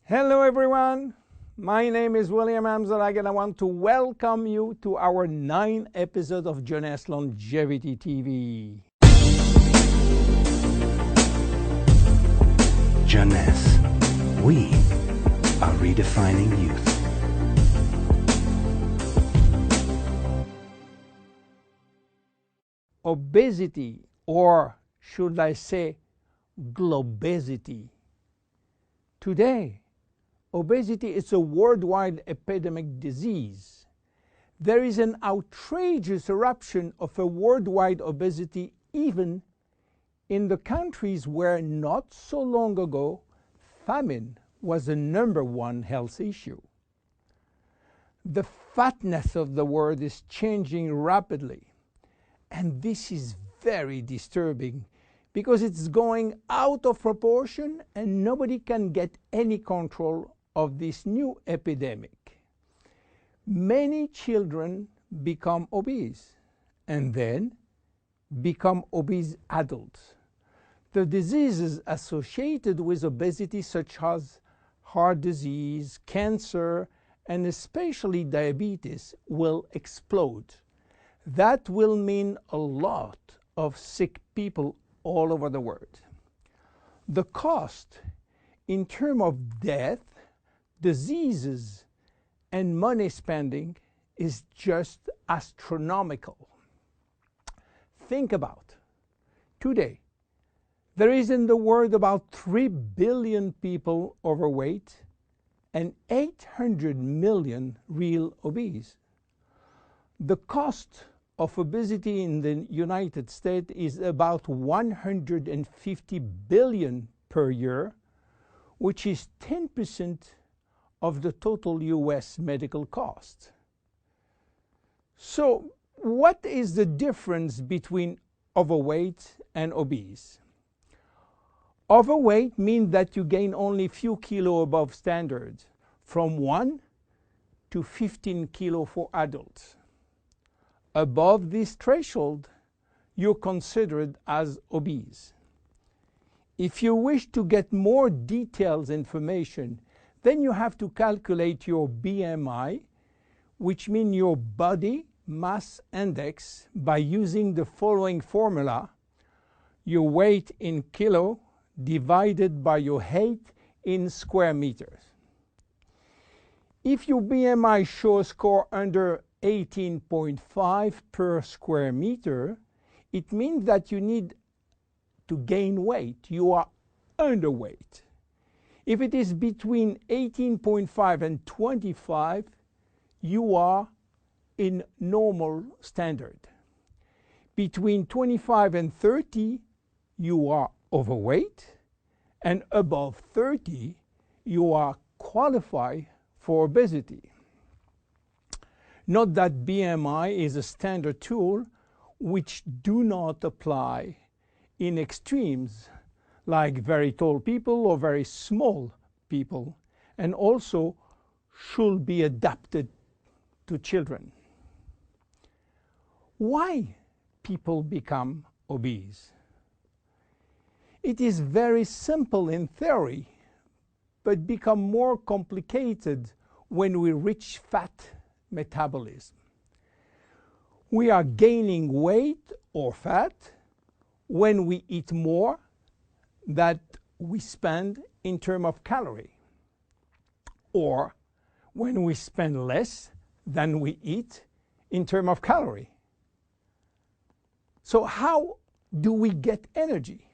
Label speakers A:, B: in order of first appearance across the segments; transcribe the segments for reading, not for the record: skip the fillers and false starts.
A: Hello everyone, my name is William Amzalag and I want to welcome you to our 9th episode of Jeunesse Longevity TV.
B: Jeunesse, we are redefining youth.
A: Obesity, or should I say globesity. Today, obesity is a worldwide epidemic disease. There is an outrageous eruption of a worldwide obesity even in the countries where not so long ago famine was the #1 health issue. The fatness of the world is changing rapidly, and this is very disturbing because it's going out of proportion and nobody can get any control of this new epidemic. Many children become obese and then become obese adults. The diseases associated with obesity, such as heart disease, cancer, and especially diabetes, will explode. That will mean a lot of sick people all over the world. The cost in terms of death, diseases, and money spending is just astronomical. Think about today. There is in the world about 3 billion people overweight and 800 million real obese. The cost of obesity in the United States is about 150 billion per year, which is 10% of the total US medical cost. So, what is the difference between overweight and obese? Overweight means that you gain only few kilos above standard, from 1 to 15 kilos for adults. Above this threshold, you're considered as obese. If you wish to get more detailed information, then you have to calculate your BMI, which means your body mass index, by using the following formula: your weight in kilo divided by your height in square meters. If your BMI shows score under 18.5 per square meter, it means that you need to gain weight. You are underweight. If it is between 18.5 and 25, you are in normal standard. Between 25 and 30, you are overweight, and above 30, you are qualified for obesity. Note that BMI is a standard tool which do not apply in extremes like very tall people or very small people, and also should be adapted to children. Why people become obese? It is very simple in theory, but become more complicated when we reach fat metabolism. We are gaining weight or fat when we eat more than we spend in terms of calorie, or when we spend less than we eat in terms of calorie. So how do we get energy?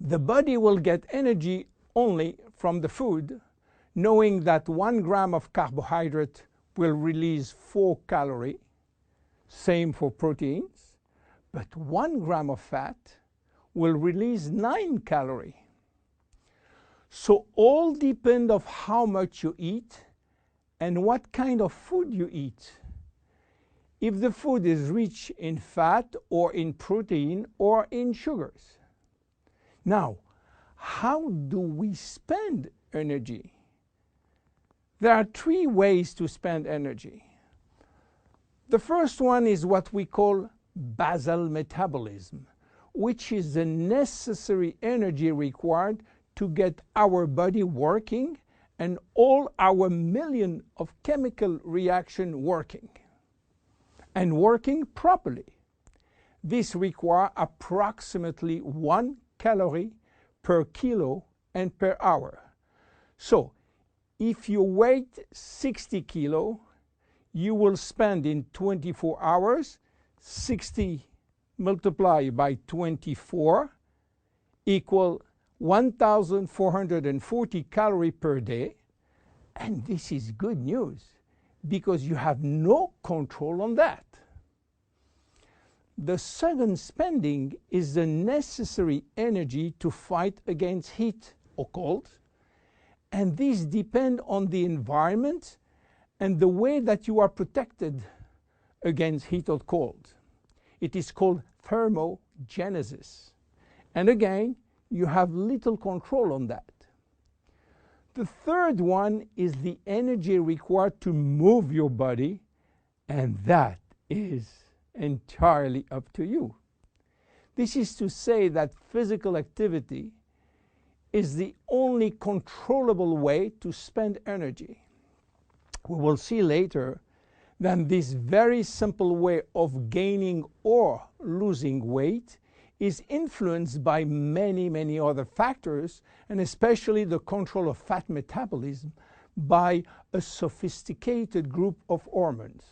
A: The body will get energy only from the food, knowing that 1 gram of carbohydrate will release 4 calories, same for proteins, but 1 gram of fat will release 9 calories. So all depend on how much you eat and what kind of food you eat. If the food is rich in fat or in protein or in sugars. Now, how do we spend energy? There are 3 ways to spend energy. The first one is what we call basal metabolism, which is the necessary energy required to get our body working and all our million of chemical reaction working and working properly. This requires approximately 1 calorie per kilo and per hour. So if you weigh 60 kilo, you will spend in 24 hours 60 multiplied by 24 equal 1,440 calories per day. And this is good news because you have no control on that. The second spending is the necessary energy to fight against heat or cold. And these depend on the environment and the way that you are protected against heat or cold. It is called thermogenesis. And again, you have little control on that. The third one is the energy required to move your body, and that is entirely up to you. This is to say that physical activity is the only controllable way to spend energy. We will see later that this very simple way of gaining or losing weight is influenced by many, many other factors, and especially the control of fat metabolism by a sophisticated group of hormones.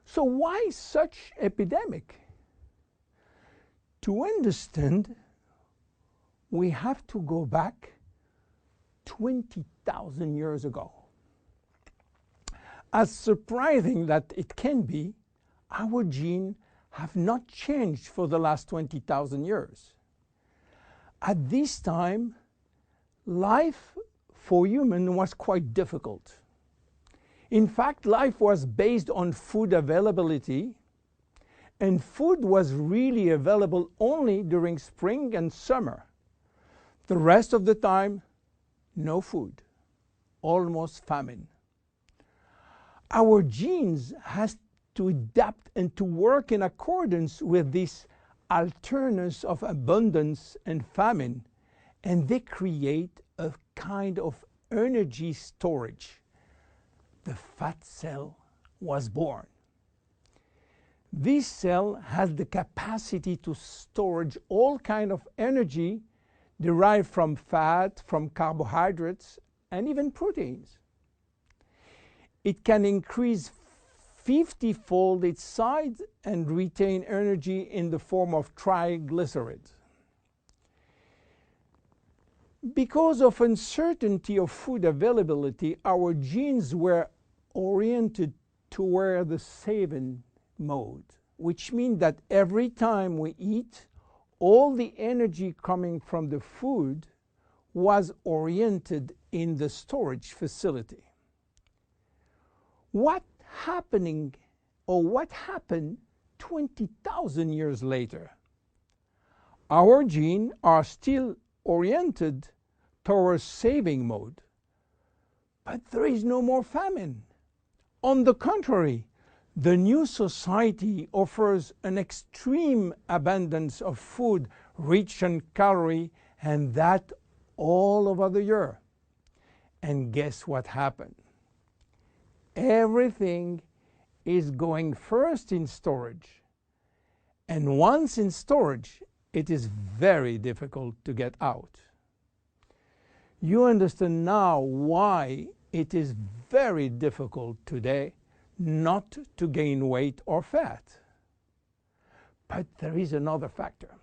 A: So why such epidemic? To understand, we have to go back 20,000 years ago. As surprising that it can be, our genes have not changed for the last 20,000 years. At this time, life for humans was quite difficult. In fact, life was based on food availability, and food was really available only during spring and summer. The rest of the time, no food, almost famine. Our genes has to adapt and to work in accordance with this alternance of abundance and famine, and they create a kind of energy storage. The fat cell was born. This cell has the capacity to store all kinds of energy derived from fat, from carbohydrates, and even proteins. It can increase 50-fold its size and retain energy in the form of triglycerides. Because of uncertainty of food availability, our genes were oriented toward the saving mode, which means that every time we eat, all the energy coming from the food was oriented in the storage facility. What happened 20,000 years later? Our genes are still oriented towards saving mode, but there is no more famine. On the contrary, the new society offers an extreme abundance of food rich in calories, and that all over the year. And guess what happened? Everything is going first in storage. And once in storage, it is very difficult to get out. You understand now why it is very difficult today not to gain weight or fat. But there is another factor.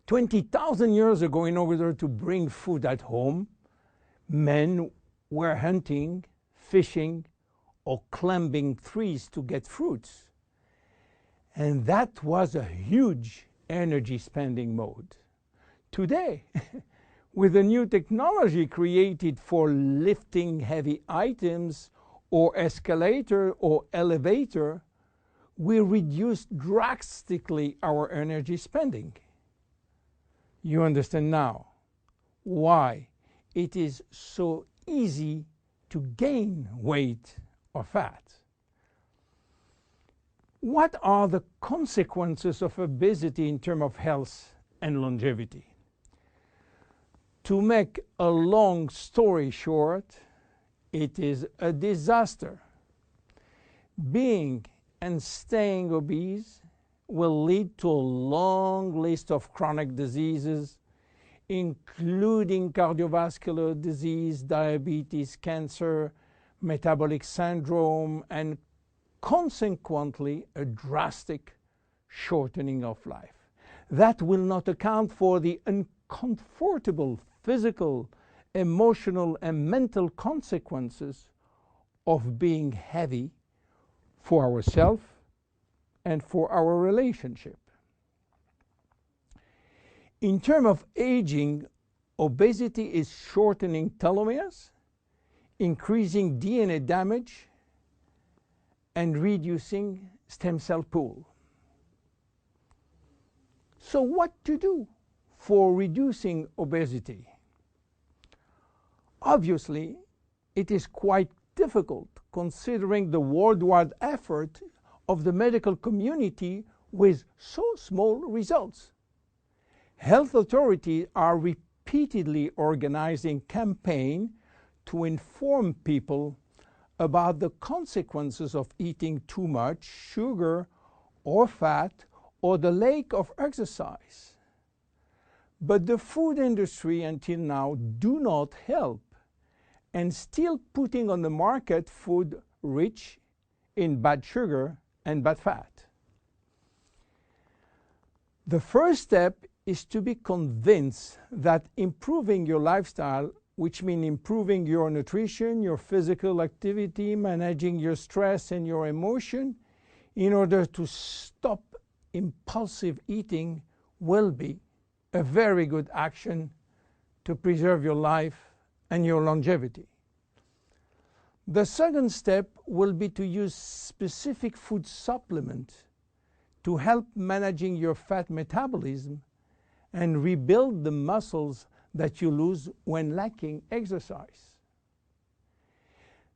A: 20,000 years ago, in order to bring food at home, men were hunting, fishing, or climbing trees to get fruits. And that was a huge energy spending mode. Today, with a new technology created for lifting heavy items or escalator or elevator, we reduce drastically our energy spending. You understand now why it is so easy to gain weight or fat. What are the consequences of obesity in terms of health and longevity? To make a long story short, it is a disaster. Being and staying obese will lead to a long list of chronic diseases, including cardiovascular disease, diabetes, cancer, metabolic syndrome, and consequently a drastic shortening of life. That will not account for the uncomfortable physical, emotional, and mental consequences of being heavy for ourselves and for our relationship. In terms of aging, obesity is shortening telomeres, increasing DNA damage, and reducing stem cell pool. So what to do for reducing obesity? Obviously, it is quite difficult considering the worldwide effort of the medical community with so small results. Health authorities are repeatedly organizing campaigns to inform people about the consequences of eating too much sugar or fat or the lack of exercise. But the food industry until now do not help and still putting on the market food rich in bad sugar and bad fat. The first step is to be convinced that improving your lifestyle, which means improving your nutrition, your physical activity, managing your stress and your emotion, in order to stop impulsive eating, will be a very good action to preserve your life and your longevity. The second step will be to use specific food supplements to help managing your fat metabolism and rebuild the muscles that you lose when lacking exercise.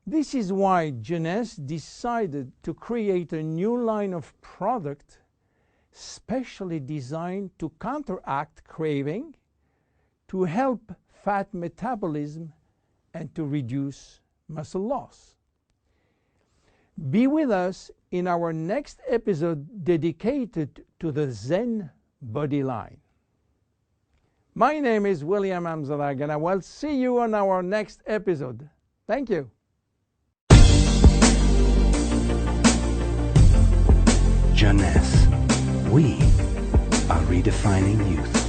A: This is why Jeunesse decided to create a new line of product specially designed to counteract craving, to help fat metabolism, and to reduce muscle loss. Be with us in our next episode dedicated to the Zen Body line. My name is William Amzalag, and I will see you on our next episode. Thank you.
B: Jeunesse. We are redefining youth.